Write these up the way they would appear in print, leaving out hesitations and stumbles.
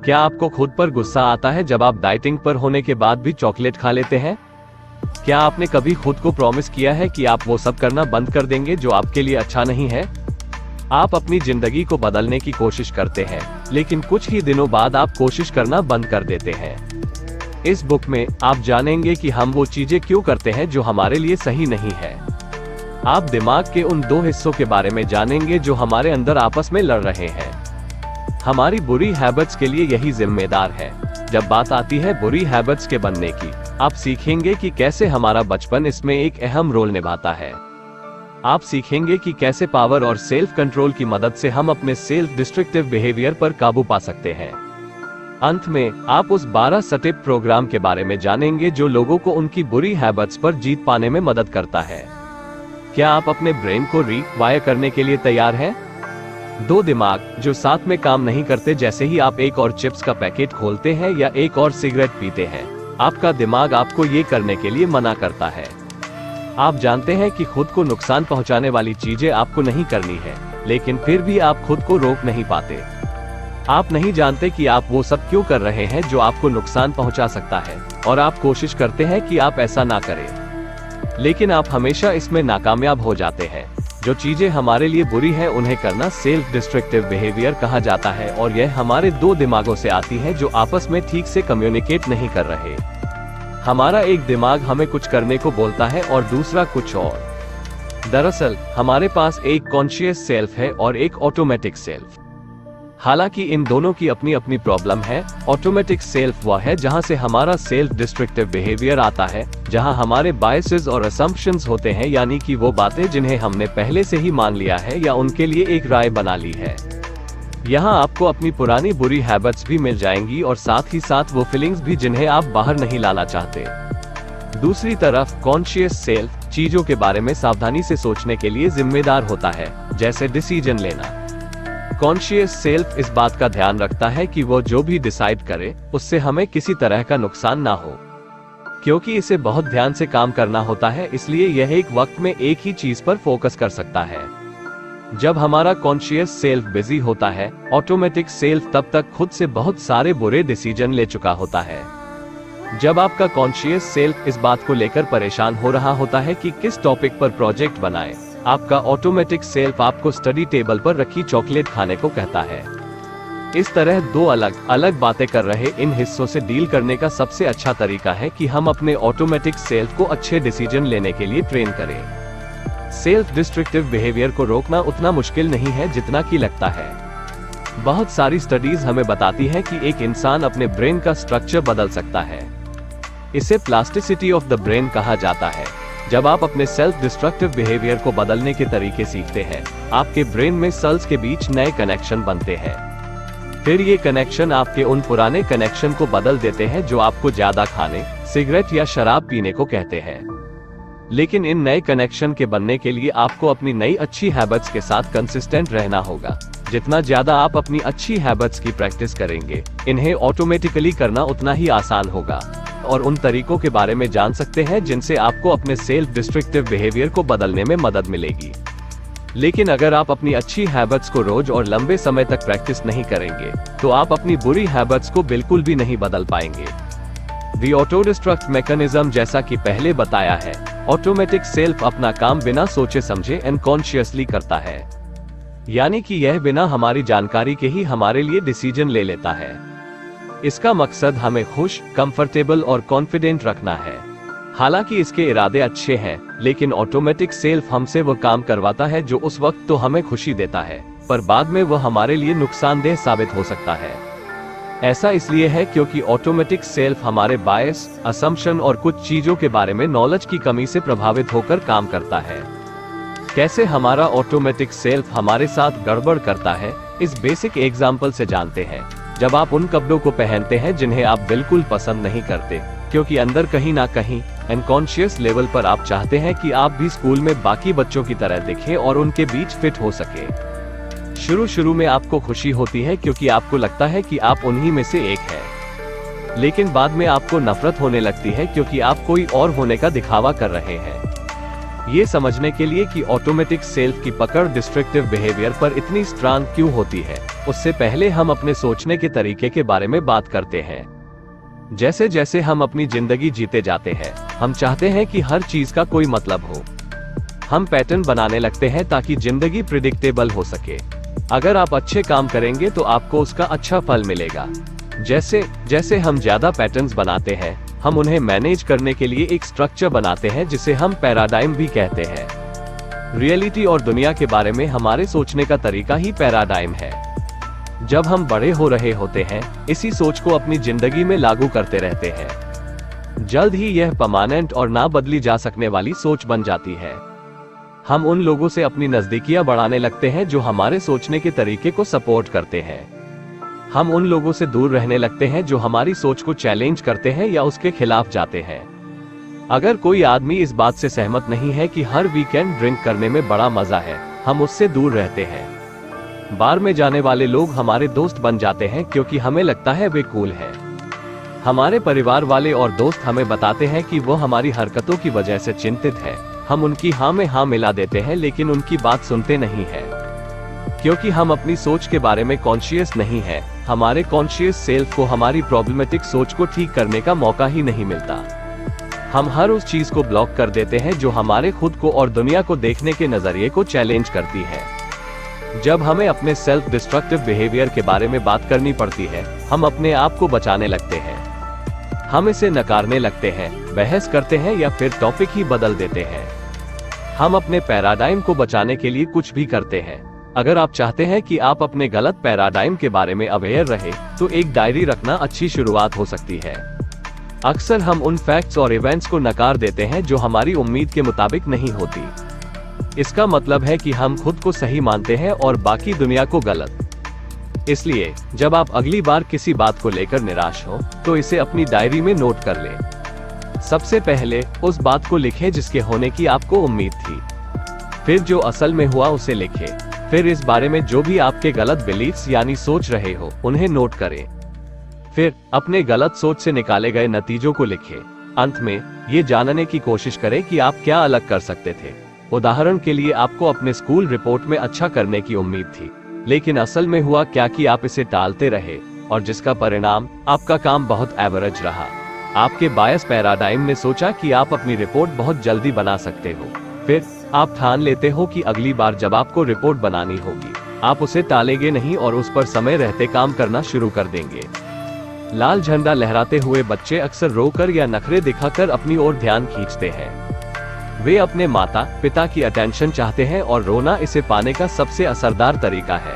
क्या आपको खुद पर गुस्सा आता है जब आप डाइटिंग पर होने के बाद भी चॉकलेट खा लेते हैं? क्या आपने कभी खुद को प्रॉमिस किया है कि आप वो सब करना बंद कर देंगे जो आपके लिए अच्छा नहीं है? आप अपनी जिंदगी को बदलने की कोशिश करते हैं, लेकिन कुछ ही दिनों बाद आप कोशिश करना बंद कर देते हैं। इस बुक में आप जानेंगे कि हम वो चीजें क्यों करते हैं जो हमारे लिए सही नहीं है। आप दिमाग के उन दो हिस्सों के बारे में जानेंगे जो हमारे अंदर आपस में लड़ रहे हैं। हमारी बुरी हैबिट्स के लिए यही जिम्मेदार है। जब बात आती है बुरी हैबिट्स के बनने की, आप सीखेंगे कि कैसे हमारा बचपन इसमें एक अहम रोल निभाता है। आप सीखेंगे कि कैसे पावर और सेल्फ कंट्रोल की मदद से हम अपने सेल्फ डिस्ट्रक्टिव बिहेवियर पर काबू पा सकते हैं। अंत में आप उस 12 स्टेप प्रोग्राम के बारे में जानेंगे जो लोगों को उनकी बुरी हैबिट्स पर जीत पाने में मदद करता है। क्या आप अपने ब्रेन को रीवायर करने के लिए तैयार हैं? दो दिमाग जो साथ में काम नहीं करते। जैसे ही आप एक और चिप्स का पैकेट खोलते हैं या एक और सिगरेट पीते हैं, आपका दिमाग आपको ये करने के लिए मना करता है। आप जानते हैं कि खुद को नुकसान पहुंचाने वाली चीजें आपको नहीं करनी है, लेकिन फिर भी आप खुद को रोक नहीं पाते। आप नहीं जानते कि आप वो सब क्यों कर रहे हैं जो आपको नुकसान पहुंचा सकता है, और आप कोशिश करते हैं कि आप ऐसा ना करें, लेकिन आप हमेशा इसमें नाकामयाब हो जाते हैं। जो चीजें हमारे लिए बुरी है उन्हें करना सेल्फ डिस्ट्रक्टिव बिहेवियर कहा जाता है, और यह हमारे दो दिमागों से आती है जो आपस में ठीक से कम्युनिकेट नहीं कर रहे। हमारा एक दिमाग हमें कुछ करने को बोलता है और दूसरा कुछ और। दरअसल हमारे पास एक कॉन्शियस सेल्फ है और एक ऑटोमेटिक सेल्फ। हालांकि इन दोनों की अपनी अपनी प्रॉब्लम है। ऑटोमेटिक सेल्फ वह है जहां से हमारा सेल्फ डिस्ट्रक्टिव बिहेवियर आता है, जहां हमारे बायसेस और असम्पशंस होते हैं, यानी कि वो बातें जिन्हें हमने पहले से ही मान लिया है या उनके लिए एक राय बना ली है। यहाँ आपको अपनी पुरानी बुरी हैबिट्स भी मिल जाएंगी और साथ ही साथ वो फीलिंग्स भी जिन्हें आप बाहर नहीं लाना चाहते। दूसरी तरफ कॉन्शियस सेल्फ चीजों के बारे में सावधानी से सोचने के लिए जिम्मेदार होता है, जैसे डिसीजन लेना। कॉन्शियस सेल्फ इस बात का ध्यान रखता है कि वो जो भी डिसाइड करे उससे हमें किसी तरह का नुकसान ना हो, क्योंकि इसे बहुत ध्यान से काम करना होता है, इसलिए यह एक वक्त में एक ही चीज पर फोकस कर सकता है। जब हमारा कॉन्शियस सेल्फ बिजी होता है, ऑटोमेटिक सेल्फ तब तक खुद से बहुत सारे बुरे डिसीजन ले चुका होता है। जब आपका कॉन्शियस सेल्फ इस बात को लेकर परेशान हो रहा होता है कि किस टॉपिक पर प्रोजेक्ट बनाएं, आपका ऑटोमेटिक सेल्फ आपको स्टडी टेबल पर रखी चॉकलेट खाने को कहता है। इस तरह दो अलग अलग बातें कर रहे इन हिस्सों से डील करने का सबसे अच्छा तरीका है कि हम अपने ऑटोमेटिक सेल्फ को अच्छे डिसीजन लेने के लिए ट्रेन करें। सेल्फ डिस्ट्रक्टिव बिहेवियर को रोकना उतना मुश्किल नहीं है जितना कि लगता है। बहुत सारी स्टडीज हमें बताती हैं कि एक इंसान अपने ब्रेन का स्ट्रक्चर बदल सकता है। इसे प्लास्टिसिटी ऑफ द ब्रेन कहा जाता है। जब आप अपने सेल्फ डिस्ट्रक्टिव बिहेवियर को बदलने के तरीके सीखते हैं, आपके ब्रेन में सेल्स के बीच नए कनेक्शन बनते हैं। फिर ये कनेक्शन आपके उन पुराने कनेक्शन को बदल देते हैं जो आपको ज्यादा खाने, सिगरेट या शराब पीने को कहते हैं। लेकिन इन नए कनेक्शन के बनने के लिए आपको अपनी नई अच्छी हैबिट्स के साथ कंसिस्टेंट रहना होगा। जितना ज्यादा आप अपनी अच्छी हैबिट्स की प्रैक्टिस करेंगे, इन्हें ऑटोमेटिकली करना उतना ही आसान होगा, और उन तरीकों के बारे में जान सकते हैं जिनसे आपको अपने सेल्फ डिस्ट्रक्टिव बिहेवियर को बदलने में मदद मिलेगी। लेकिन अगर आप अपनी अच्छी हैबिट्स को रोज और लंबे समय तक प्रैक्टिस नहीं करेंगे, तो आप अपनी बुरी हैबिट्स को बिल्कुल भी नहीं बदल पाएंगे। दी ऑटो डिस्ट्रक्ट मैकेनिज्म, जैसा कि पहले बताया है, ऑटोमेटिक सेल्फ अपना काम बिना सोचे समझे अनकॉन्शियसली करता है, यानी कि यह बिना हमारी जानकारी के ही हमारे लिए डिसीजन ले लेता है। इसका मकसद हमें खुश, कंफर्टेबल और कॉन्फिडेंट रखना है। हालांकि इसके इरादे अच्छे हैं, लेकिन ऑटोमेटिक सेल्फ हमसे वो काम करवाता है जो उस वक्त तो हमें खुशी देता है, पर बाद में वह हमारे लिए नुकसानदेह साबित हो सकता है। ऐसा इसलिए है क्योंकि ऑटोमेटिक सेल्फ हमारे बायस, असम्पशन और कुछ चीजों के बारे में नॉलेज की कमी से प्रभावित होकर काम करता है। कैसे हमारा ऑटोमेटिक सेल्फ हमारे साथ गड़बड़ करता है, इस बेसिक एग्जाम्पल से जानते हैं। जब आप उन कपड़ों को पहनते हैं जिन्हें आप बिल्कुल पसंद नहीं करते, क्योंकि अंदर कहीं ना कहीं अनकॉन्शियस लेवल पर आप चाहते हैं कि आप भी स्कूल में बाकी बच्चों की तरह दिखें और उनके बीच फिट हो सके। शुरू में आपको खुशी होती है क्योंकि आपको लगता है कि आप उन्हीं में से एक हैं, लेकिन बाद में आपको नफरत होने लगती है क्योंकि आप कोई और होने का दिखावा कर रहे हैं। ये समझने के लिए कि ऑटोमेटिक सेल्फ की पकड़ डिस्ट्रक्टिव बिहेवियर पर इतनी स्ट्रांग क्यों होती है, उससे पहले हम अपने सोचने के तरीके के बारे में बात करते हैं। जैसे जैसे हम अपनी जिंदगी जीते जाते हैं, हम चाहते हैं कि हर चीज का कोई मतलब हो। हम पैटर्न बनाने लगते हैं ताकि जिंदगी प्रिडिक्टेबल हो सके। अगर आप अच्छे काम करेंगे तो आपको उसका अच्छा फल मिलेगा। जैसे जैसे हम ज्यादा पैटर्न्स बनाते हैं, हम उन्हें मैनेज करने के लिए एक स्ट्रक्चर बनाते हैं जिसे हम पैराडाइम भी कहते हैं। रियलिटी और दुनिया के बारे में हमारे सोचने का तरीका ही पैराडाइम है। जब हम बड़े हो रहे होते हैं, इसी सोच को अपनी जिंदगी में लागू करते रहते हैं। जल्द ही यह परमानेंट और ना बदली जा सकने वाली सोच बन जाती है। हम उन लोगों से अपनी नजदीकियां बढ़ाने लगते हैं जो हमारे सोचने के तरीके को सपोर्ट करते हैं। हम उन लोगों से दूर रहने लगते हैं जो हमारी सोच को चैलेंज करते हैं या उसके खिलाफ जाते हैं। अगर कोई आदमी इस बात से सहमत नहीं है कि हर वीकेंड ड्रिंक करने में बड़ा मजा है, हम उससे दूर रहते हैं। बार में जाने वाले लोग हमारे दोस्त बन जाते हैं क्योंकि हमें लगता है वे कूल हैं। हमारे परिवार वाले और दोस्त हमें बताते हैं कि वो हमारी हरकतों की वजह से चिंतित है। हम उनकी हाँ में हाँ मिला देते हैं लेकिन उनकी बात सुनते नहीं है, क्योंकि हम अपनी सोच के बारे में कॉन्शियस नहीं है। हमारे कॉन्शियस सेल्फ को हमारी प्रॉब्लमेटिक सोच को ठीक करने का मौका ही नहीं मिलता। हम हर उस चीज को ब्लॉक कर देते हैं जो हमारे खुद को और दुनिया को देखने के नजरिए को चैलेंज करती है। जब हमें अपने सेल्फ डिस्ट्रक्टिव बिहेवियर के बारे में बात करनी पड़ती है, हम अपने आप को बचाने लगते हैं। हम इसे नकारने लगते हैं, बहस करते हैं या फिर टॉपिक ही बदल देते हैं। हम अपने पैराडाइम को बचाने के लिए कुछ भी करते हैं। अगर आप चाहते हैं कि आप अपने गलत पैराडाइम के बारे में अवेयर रहे, तो एक डायरी रखना अच्छी शुरुआत हो सकती है। अक्सर हम उन फैक्ट्स और इवेंट्स को नकार देते हैं जो हमारी उम्मीद के मुताबिक नहीं होती। इसका मतलब है कि हम खुद को सही मानते हैं और बाकी दुनिया को गलत। इसलिए जब आप अगली बार किसी बात को लेकर निराश हो, तो इसे अपनी डायरी में नोट कर लें। सबसे पहले उस बात को लिखें जिसके होने की आपको उम्मीद थी। फिर जो असल में हुआ उसे लिखें। फिर इस बारे में जो भी आपके गलत बिलीफ्स यानी सोच रहे हो, उन्हें नोट करें। फिर अपने गलत सोच से निकाले गए नतीजों को लिखें। अंत में ये जानने की कोशिश करें कि आप क्या अलग कर सकते थे। उदाहरण के लिए, आपको अपने स्कूल रिपोर्ट में अच्छा करने की उम्मीद थी, लेकिन असल में हुआ क्या कि आप इसे टालते रहे और जिसका परिणाम आपका काम बहुत एवरेज रहा। आपके बायस पैराडाइम ने सोचा कि आप अपनी रिपोर्ट बहुत जल्दी बना सकते हो। फिर आप ठान लेते हो कि अगली बार जब आपको रिपोर्ट बनानी होगी, आप उसे टालेंगे नहीं और उस पर समय रहते काम करना शुरू कर देंगे। लाल झंडा लहराते हुए बच्चे अक्सर रोकर या नखरे दिखाकर अपनी ओर ध्यान खींचते हैं। वे अपने माता पिता की अटेंशन चाहते हैं और रोना इसे पाने का सबसे असरदार तरीका है।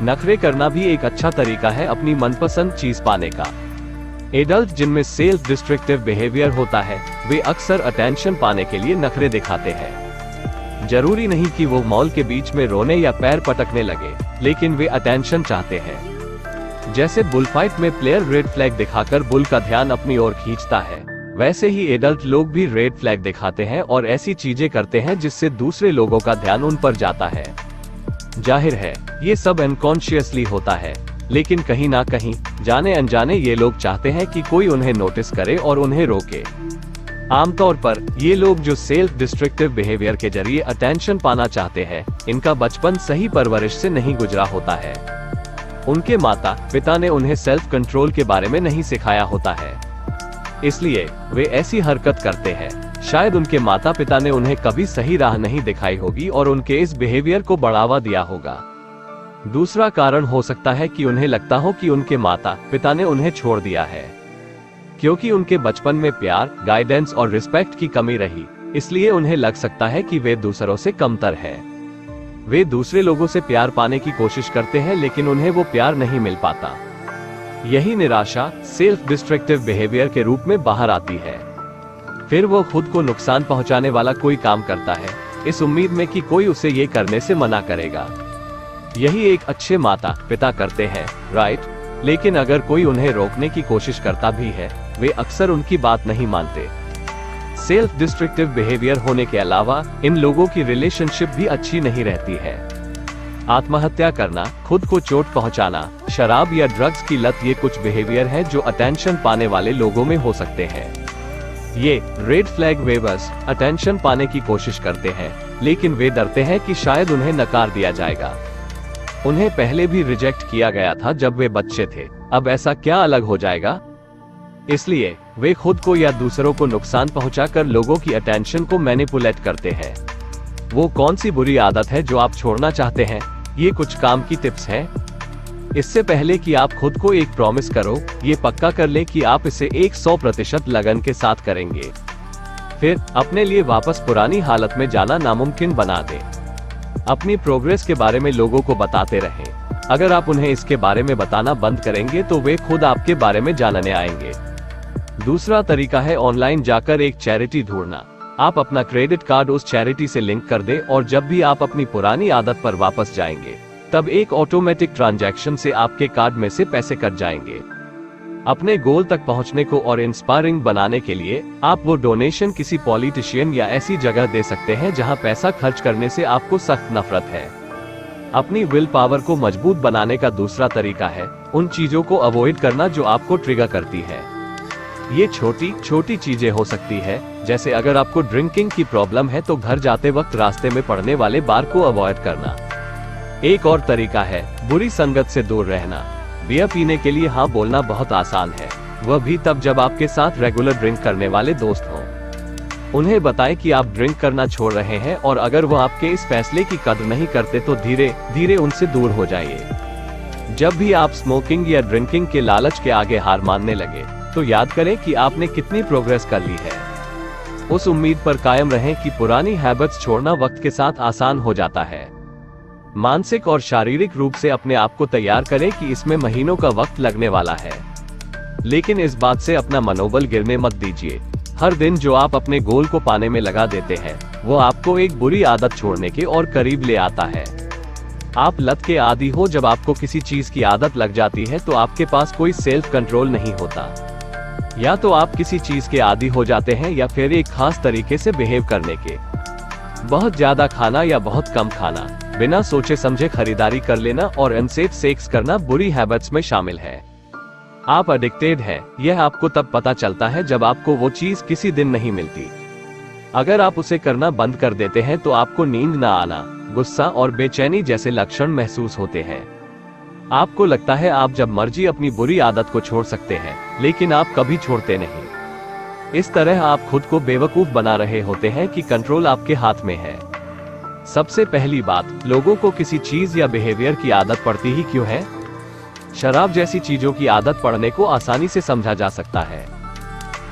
नखरे करना भी एक अच्छा तरीका है अपनी मनपसंद चीज पाने का। एडल्ट जिनमें सेल्फ डिस्ट्रक्टिव बिहेवियर होता है, वे अक्सर अटेंशन पाने के लिए नखरे दिखाते हैं। जरूरी नहीं कि वो मॉल के बीच में रोने या पैर पटकने लगे, लेकिन वे अटेंशन चाहते हैं। जैसे बुलफाइट में प्लेयर रेड फ्लैग दिखाकर बुल का ध्यान अपनी ओर खींचता है, वैसे ही एडल्ट लोग भी रेड फ्लैग दिखाते हैं और ऐसी चीजें करते हैं जिससे दूसरे लोगों का ध्यान उन पर जाता है। जाहिर है ये सब अनकॉन्शियसली होता है, लेकिन कहीं ना कहीं जाने अनजाने ये लोग चाहते हैं कि कोई उन्हें नोटिस करे और उन्हें रोके। आमतौर पर ये लोग जो सेल्फ डिस्ट्रक्टिव बिहेवियर के जरिए अटेंशन पाना चाहते हैं, इनका बचपन सही परवरिश से नहीं गुजरा होता है। उनके माता पिता ने उन्हें सेल्फ कंट्रोल के बारे में नहीं सिखाया होता है, इसलिए वे ऐसी हरकत करते हैं। शायद उनके माता पिता ने उन्हें कभी सही राह नहीं दिखाई होगी और उनके इस बिहेवियर को बढ़ावा दिया होगा। दूसरा कारण हो सकता है कि उन्हें लगता हो कि उनके माता पिता ने उन्हें छोड़ दिया है, क्योंकि उनके बचपन में प्यार, गाइडेंस और रिस्पेक्ट की कमी रही, इसलिए उन्हें लग सकता है कि वे दूसरों से कमतर हैं। वे दूसरे लोगों से प्यार पाने की कोशिश करते हैं, लेकिन उन्हें वो प्यार नहीं मिल पाता। यही निराशा सेल्फ डिस्ट्रक्टिव बिहेवियर के रूप में बाहर आती है। फिर वो खुद को नुकसान पहुंचाने वाला कोई काम करता है, इस उम्मीद में कि कोई उसे ये करने से मना करेगा। यही एक अच्छे माता पिता करते हैं, राइट? लेकिन अगर कोई उन्हें रोकने की कोशिश करता भी है, वे अक्सर उनकी बात नहीं मानते। सेल्फ डिस्ट्रक्टिव बिहेवियर होने के अलावा इन लोगों की रिलेशनशिप भी अच्छी नहीं रहती है। आत्महत्या करना, खुद को चोट पहुंचाना, शराब या ड्रग्स की लत, ये कुछ बिहेवियर है जो अटेंशन पाने वाले लोगों में हो सकते हैं। ये रेड फ्लैग वेवर्स अटेंशन पाने की कोशिश करते हैं, लेकिन वे डरते हैं कि शायद उन्हें नकार दिया जाएगा। उन्हें पहले भी रिजेक्ट किया गया था जब वे बच्चे थे, अब ऐसा क्या अलग हो जाएगा? इसलिए वे खुद को या दूसरों को नुकसान पहुंचाकर लोगों की अटेंशन को मैनिपुलेट करते हैं। वो कौन सी बुरी आदत है जो आप छोड़ना चाहते हैं? ये कुछ काम की टिप्स हैं। इससे पहले कि आप खुद को एक प्रॉमिस करो, ये पक्का कर लें कि आप इसे 100% लगन के साथ करेंगे। फिर अपने लिए वापस पुरानी हालत में जाना नामुमकिन बना दें। अपनी प्रोग्रेस के बारे में लोगों को बताते रहें। अगर आप उन्हें इसके बारे में बताना बंद करेंगे तो वे खुद आपके बारे में जानने आएंगे। दूसरा तरीका है ऑनलाइन जाकर एक चैरिटी ढूंढना। आप अपना क्रेडिट कार्ड उस चैरिटी से लिंक कर दें और जब भी आप अपनी पुरानी आदत पर वापस जाएंगे, तब एक ऑटोमेटिक ट्रांजैक्शन से आपके कार्ड में से पैसे कट जाएंगे। अपने गोल तक पहुंचने को और इंस्पायरिंग बनाने के लिए आप वो डोनेशन किसी पॉलिटिशियन या ऐसी जगह दे सकते हैं जहां पैसा खर्च करने से आपको सख्त नफरत है। अपनी विल पावर को मजबूत बनाने का दूसरा तरीका है उन चीजों को अवॉइड करना जो आपको ट्रिगर करती है। ये छोटी छोटी चीजें हो सकती है, जैसे अगर आपको ड्रिंकिंग की प्रॉब्लम है तो घर जाते वक्त रास्ते में पड़ने वाले बार को अवॉइड करना। एक और तरीका है बुरी संगत से दूर रहना। बियर पीने के लिए हाँ बोलना बहुत आसान है, वह भी तब जब आपके साथ रेगुलर ड्रिंक करने वाले दोस्त हों। उन्हें बताएं कि आप ड्रिंक करना छोड़ रहे हैं और अगर वो आपके इस फैसले की कदर नहीं करते तो धीरे धीरे उनसे दूर हो जाइए। जब भी आप स्मोकिंग या ड्रिंकिंग के लालच के आगे हार मानने लगे, तो याद करें कि आपने कितनी प्रोग्रेस कर ली है। उस उम्मीद पर कायम रहें कि पुरानी हैबिट्स छोड़ना वक्त के साथ आसान हो जाता है। मानसिक और शारीरिक रूप से अपने आप को तैयार करें कि इसमें महीनों का वक्त लगने वाला है, लेकिन इस बात से अपना मनोबल गिरने मत दीजिए। हर दिन जो आप अपने गोल को पाने में लगा देते हैं, वो आपको एक बुरी आदत छोड़ने के और करीब ले आता है। आप लत के आदी हो। जब आपको किसी चीज की आदत लग जाती है तो आपके पास कोई सेल्फ कंट्रोल नहीं होता। या तो आप किसी चीज के आदी हो जाते हैं या फिर एक खास तरीके से बिहेव करने के। बहुत ज्यादा खाना या बहुत कम खाना, बिना सोचे समझे खरीदारी कर लेना और अनसेफ सेक्स करना बुरी हैबिट्स में शामिल है। आप एडिक्टेड हैं, यह आपको तब पता चलता है जब आपको वो चीज किसी दिन नहीं मिलती। अगर आप उसे करना बंद कर देते हैं तो आपको नींद न आना, गुस्सा और बेचैनी जैसे लक्षण महसूस होते हैं। आपको लगता है आप जब मर्जी अपनी बुरी आदत को छोड़ सकते हैं, लेकिन आप कभी छोड़ते नहीं। इस तरह आप खुद को बेवकूफ बना रहे होते हैं कि कंट्रोल आपके हाथ में है। सबसे पहली बात, लोगों को किसी चीज या बिहेवियर की आदत पड़ती ही क्यों है? शराब जैसी चीजों की आदत पड़ने को आसानी से समझा जा सकता है।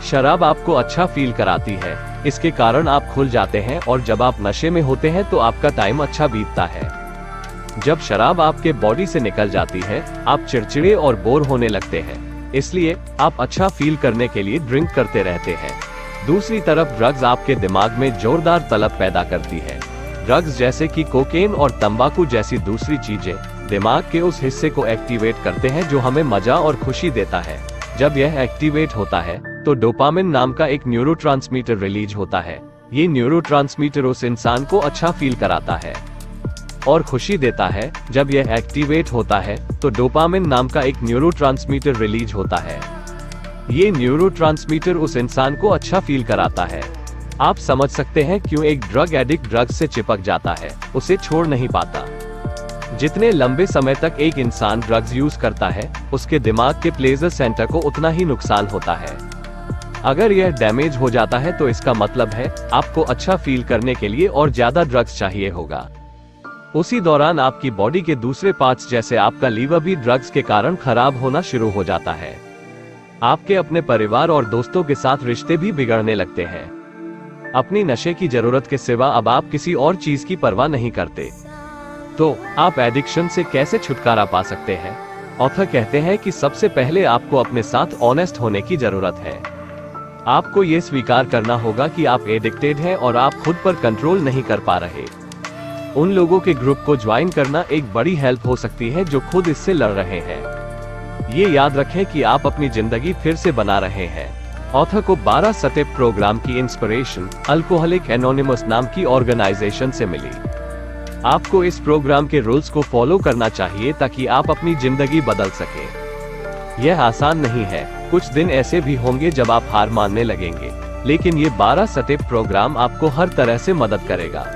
शराब आपको अच्छा फील कराती है, इसके कारण आप खुल जाते हैं और जब आप नशे में होते हैं तो आपका टाइम अच्छा बीतता है। जब शराब आपके बॉडी से निकल जाती है, आप चिड़चिड़े और बोर होने लगते हैं, इसलिए आप अच्छा फील करने के लिए ड्रिंक करते रहते हैं। दूसरी तरफ ड्रग्स आपके दिमाग में जोरदार तलब पैदा करती है। ड्रग्स जैसे कि कोकेन और तंबाकू जैसी दूसरी चीजें दिमाग के उस हिस्से को एक्टिवेट करते हैं जो हमें मजा और खुशी देता है। जब यह एक्टिवेट होता है तो डोपामिन नाम का एक न्यूरोट्रांसमीटर रिलीज होता है। ये न्यूरोट्रांसमीटर उस इंसान को अच्छा फील कराता है और खुशी देता है। जब यह एक्टिवेट होता है तो डोपामिन नाम का एक न्यूरोट्रांसमीटर रिलीज होता है। ये न्यूरोट्रांसमीटर उस इंसान को अच्छा फील कराता है। आप समझ सकते हैं क्यों एक ड्रग एडिक्ट ड्रग्स से चिपक जाता है, उसे छोड़ नहीं पाता। जितने लंबे समय तक एक इंसान ड्रग्स यूज करता है, उसके दिमाग के प्लेजर सेंटर को उतना ही नुकसान होता है। अगर यह डैमेज हो जाता है तो इसका मतलब है आपको अच्छा फील करने के लिए और ज्यादा ड्रग्स चाहिए होगा। उसी दौरान आपकी बॉडी के दूसरे पार्ट्स जैसे आपका लीवर भी ड्रग्स के कारण खराब होना शुरू हो जाता है। आपके अपने परिवार और दोस्तों के साथ रिश्ते भी बिगड़ने लगते हैं। अपनी नशे की जरूरत के सिवा अब आप किसी और चीज की परवाह नहीं करते। तो आप एडिक्शन से कैसे छुटकारा पा सकते हैं? ऑथर कहते हैं कि सबसे पहले आपको अपने साथ ऑनेस्ट होने की जरूरत है। आपको ये स्वीकार करना होगा कि आप एडिक्टेड हैं और आप खुद पर कंट्रोल नहीं कर पा रहे। उन लोगों के ग्रुप को ज्वाइन करना एक बड़ी हेल्प हो सकती है जो खुद इससे लड़ रहे हैं। ये याद रखें कि आप अपनी जिंदगी फिर से बना रहे हैं। ऑथर को 12 स्टेप प्रोग्राम की इंस्पिरेशन अल्कोहलिक एनोनिमस नाम की ऑर्गेनाइजेशन से मिली। आपको इस प्रोग्राम के रूल्स को फॉलो करना चाहिए ताकि आप अपनी जिंदगी बदल सकें। यह आसान नहीं है, कुछ दिन ऐसे भी होंगे जब आप हार मानने लगेंगे, लेकिन ये 12 स्टेप प्रोग्राम आपको हर तरह से मदद करेगा।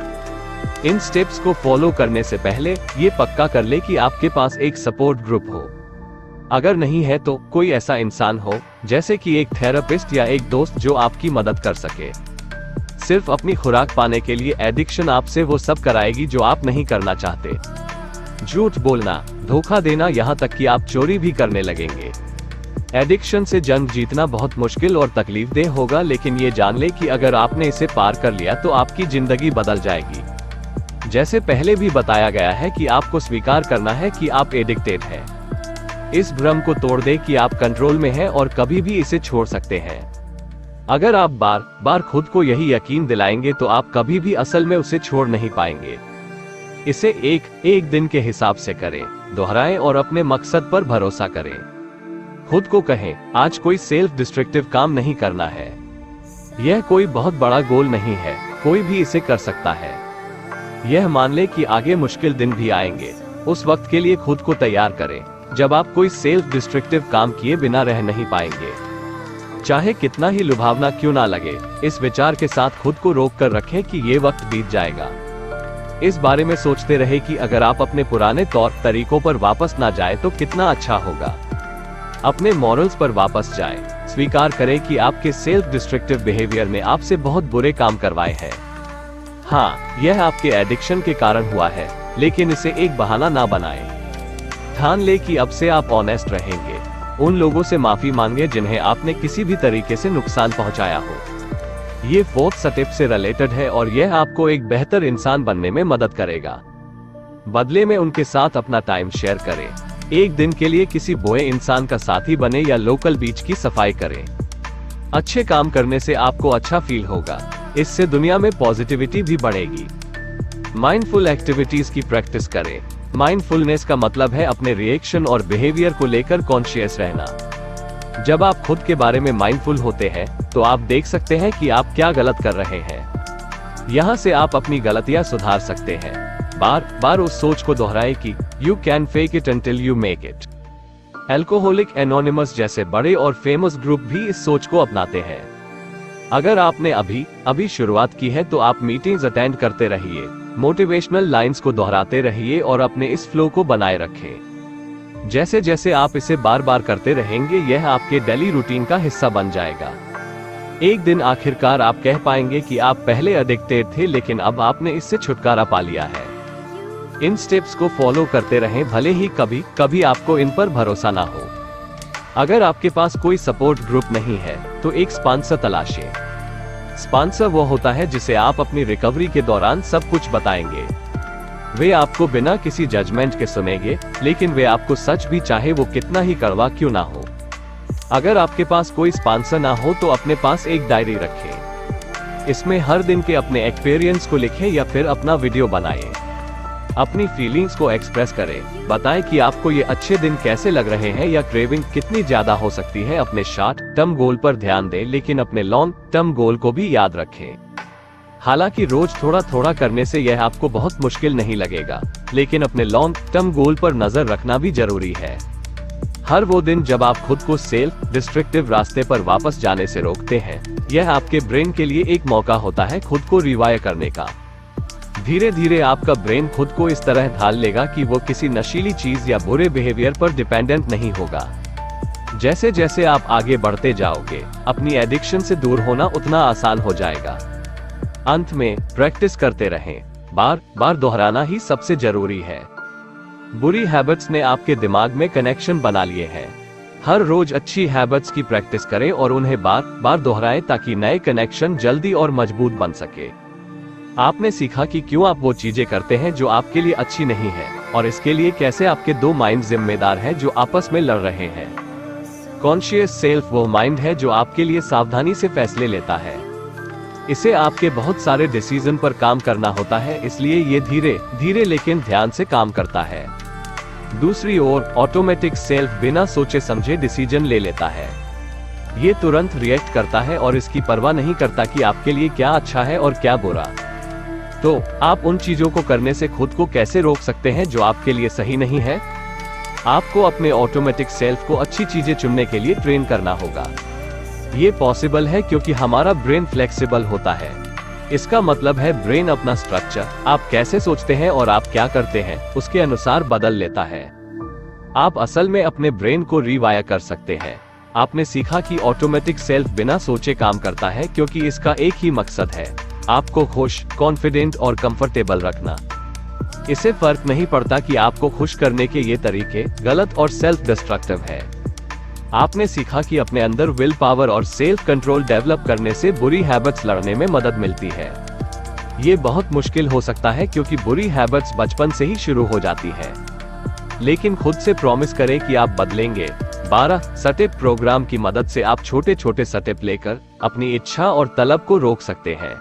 इन स्टेप्स को फॉलो करने से पहले ये पक्का कर ले कि आपके पास एक सपोर्ट ग्रुप हो। अगर नहीं है तो कोई ऐसा इंसान हो, जैसे कि एक थेरेपिस्ट या एक दोस्त, जो आपकी मदद कर सके। सिर्फ अपनी खुराक पाने के लिए एडिक्शन आपसे वो सब कराएगी जो आप नहीं करना चाहते। झूठ बोलना, धोखा देना, यहाँ तक कि आप चोरी भी करने लगेंगे। एडिक्शन से जंग जीतना बहुत मुश्किल और तकलीफदेह होगा, लेकिन ये जान ले कि अगर आपने इसे पार कर लिया तो आपकी जिंदगी बदल जाएगी। जैसे पहले भी बताया गया है कि आपको स्वीकार करना है कि आप एडिक्टेड हैं। इस भ्रम को तोड़ दे कि आप कंट्रोल में हैं और कभी भी इसे छोड़ सकते हैं। अगर आप बार बार खुद को यही यकीन दिलाएंगे तो आप कभी भी असल में उसे छोड़ नहीं पाएंगे। इसे एक दिन के हिसाब से करें, दोहराएं और अपने मकसद पर भरोसा करें। खुद को कहें, आज कोई सेल्फ डिस्ट्रक्टिव काम नहीं करना है। यह कोई बहुत बड़ा गोल नहीं है, कोई भी इसे कर सकता है। यह मान ले कि आगे मुश्किल दिन भी आएंगे। उस वक्त के लिए खुद को तैयार करें जब आप कोई सेल्फ डिस्ट्रक्टिव काम किए बिना रह नहीं पाएंगे, चाहे कितना ही लुभावना क्यों ना लगे। इस विचार के साथ खुद को रोक कर रखें कि ये वक्त बीत जाएगा। इस बारे में सोचते रहे कि अगर आप अपने पुराने तौर तरीकों पर वापस ना जाए तो कितना अच्छा होगा। अपने मॉरल्स पर वापस जाएं। स्वीकार करें कि आपके सेल्फ डिस्ट्रक्टिव बिहेवियर ने आपसे बहुत बुरे काम करवाए हैं। हाँ, यह आपके एडिक्शन के कारण हुआ है, लेकिन इसे एक बहाना ना बनाएं। ठान ले कि अब से आप ऑनेस्ट रहेंगे। उन लोगों से माफी मांगे जिन्हें आपने किसी भी तरीके से नुकसान पहुंचाया हो। ये 4th स्टेप से रिलेटेड है और यह आपको एक बेहतर इंसान बनने में मदद करेगा। बदले में उनके साथ अपना टाइम शेयर करें। एक दिन के लिए किसी बोए इंसान का साथी बने या लोकल बीच की सफाई करें। अच्छे काम करने से आपको अच्छा फील होगा। इससे दुनिया में पॉजिटिविटी भी बढ़ेगी। माइंडफुल एक्टिविटीज की प्रैक्टिस करें। माइंडफुलनेस का मतलब है अपने रिएक्शन और बिहेवियर को लेकर कॉन्शियस रहना। जब आप खुद के बारे में माइंडफुल होते हैं तो आप देख सकते हैं कि आप क्या गलत कर रहे हैं। यहाँ से आप अपनी गलतियाँ सुधार सकते हैं। बार बार उस सोच को दोहराएं कि you can fake it until you make it. Alcoholic anonymous जैसे बड़े और फेमस ग्रुप भी इस सोच को अपनाते हैं। अगर आपने अभी शुरुआत की है तो आप मीटिंग्स अटेंड करते रहिए, मोटिवेशनल लाइंस को दोहराते रहिए और अपने इस फ्लो को बनाए रखें। जैसे जैसे आप इसे बार बार करते रहेंगे, यह आपके डेली रूटीन का हिस्सा बन जाएगा। एक दिन आखिरकार आप कह पाएंगे कि आप पहले एडिक्टेड थे, लेकिन अब आपने इससे छुटकारा पा लिया है। इन स्टेप्स को फॉलो करते रहें, भले ही कभी कभी आपको इन पर भरोसा ना हो। अगर आपके पास कोई सपोर्ट ग्रुप नहीं है तो एक स्पॉन्सर तलाशें। स्पॉन्सर वो होता है जिसे आप अपनी रिकवरी के दौरान सब कुछ बताएंगे। वे आपको बिना किसी जजमेंट के सुनेंगे, लेकिन वे आपको सच भी, चाहे वो कितना ही कड़वा क्यों ना हो। अगर आपके पास कोई स्पॉन्सर ना हो तो अपने पास एक डायरी रखें। इसमें हर दिन के अपने एक्सपीरियंस को लिखें या फिर अपना वीडियो बनाएं। अपनी फीलिंग्स को एक्सप्रेस करें। बताएं कि आपको ये अच्छे दिन कैसे लग रहे हैं या क्रेविंग कितनी ज्यादा हो सकती है। अपने शॉर्ट टर्म गोल पर ध्यान दें, लेकिन अपने लॉन्ग टर्म गोल को भी याद रखें। हालांकि रोज थोड़ा थोड़ा करने से यह आपको बहुत मुश्किल नहीं लगेगा, लेकिन अपने लॉन्ग टर्म गोल पर नजर रखना भी जरूरी है। हर वो दिन जब आप खुद को सेल्फ डिस्ट्रक्टिव रास्ते पर वापस जाने से रोकते हैं, यह आपके ब्रेन के लिए एक मौका होता है खुद को रिवायर करने का। धीरे धीरे आपका ब्रेन खुद को इस तरह ढाल लेगा कि वो किसी नशीली चीज या बुरे बिहेवियर पर डिपेंडेंट नहीं होगा। जैसे जैसे आप आगे बढ़ते जाओगे, अपनी एडिक्शन से दूर होना उतना आसान हो जाएगा। अंत में प्रैक्टिस करते रहें। बार बार दोहराना ही सबसे जरूरी है। बुरी हैबिट्स ने आपके दिमाग में कनेक्शन बना लिए हैं। हर रोज अच्छी हैबिट्स की प्रैक्टिस करें और उन्हें बार बार दोहराएं ताकि नए कनेक्शन जल्दी और मजबूत बन सके। आपने सीखा कि क्यों आप वो चीजें करते हैं जो आपके लिए अच्छी नहीं है, और इसके लिए कैसे आपके दो माइंड जिम्मेदार हैं जो आपस में लड़ रहे हैं। कॉन्शियस सेल्फ वो माइंड है जो आपके लिए सावधानी से फैसले लेता है। इसे आपके बहुत सारे डिसीजन पर काम करना होता है, इसलिए ये धीरे धीरे लेकिन ध्यान से काम करता है। दूसरी ओर ऑटोमेटिक सेल्फ बिना सोचे समझे डिसीजन ले लेता है। ये तुरंत रिएक्ट करता है और इसकी परवाह नहीं करता कि आपके लिए क्या अच्छा है और क्या बुरा। तो आप उन चीजों को करने से खुद को कैसे रोक सकते हैं जो आपके लिए सही नहीं है? आपको अपने ऑटोमेटिक सेल्फ को अच्छी चीजें चुनने के लिए ट्रेन करना होगा। ये पॉसिबल है क्योंकि हमारा ब्रेन फ्लेक्सिबल होता है। इसका मतलब है ब्रेन अपना स्ट्रक्चर, आप कैसे सोचते हैं और आप क्या करते हैं, उसके अनुसार बदल लेता है। आप असल में अपने ब्रेन को रीवायर कर सकते हैं। आपने सीखा कि ऑटोमेटिक सेल्फ बिना सोचे काम करता है क्योंकि इसका एक ही मकसद है, आपको खुश, कॉन्फिडेंट और कंफर्टेबल रखना। इससे फर्क नहीं पड़ता कि आपको खुश करने के ये तरीके गलत और सेल्फ डिस्ट्रक्टिव है। आपने सीखा कि अपने अंदर विल पावर और सेल्फ कंट्रोल डेवलप करने से बुरी हैबिट्स लड़ने में मदद मिलती है। ये बहुत मुश्किल हो सकता है क्योंकि बुरी हैबिट्स बचपन से ही शुरू हो जाती है, लेकिन खुद से प्रॉमिस करें कि आप बदलेंगे। 12 स्टेप प्रोग्राम की मदद से आप छोटे छोटे स्टेप लेकर अपनी इच्छा और तलब को रोक सकते हैं।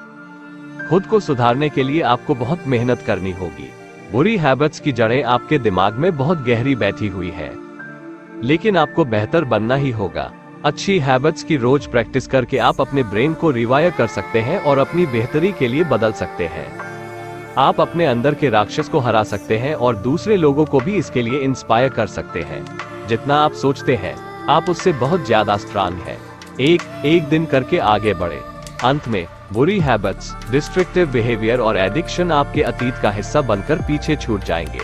खुद को सुधारने के लिए आपको बहुत मेहनत करनी होगी। बुरी हैबिट्स की जड़ें आपके दिमाग में बहुत गहरी बैठी हुई है, लेकिन आपको बेहतर बनना ही होगा। अच्छी हैबिट्स की रोज प्रैक्टिस करके आप अपने ब्रेन को रिवायर कर सकते हैं और अपनी बेहतरी के लिए बदल सकते हैं। आप अपने अंदर के राक्षस को हरा सकते हैं और दूसरे लोगों को भी इसके लिए इंस्पायर कर सकते हैं। जितना आप सोचते हैं, आप उससे बहुत ज्यादा स्ट्रांग हैं। एक दिन करके आगे बढ़े। अंत में, बुरी हैबिट्स, डिस्ट्रक्टिव बिहेवियर और एडिक्शन आपके अतीत का हिस्सा बनकर पीछे छूट जाएंगे।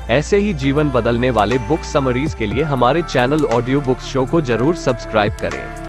ऐसे ही जीवन बदलने वाले बुक समरीज के लिए हमारे चैनल ऑडियो बुक्स शो को जरूर सब्सक्राइब करें।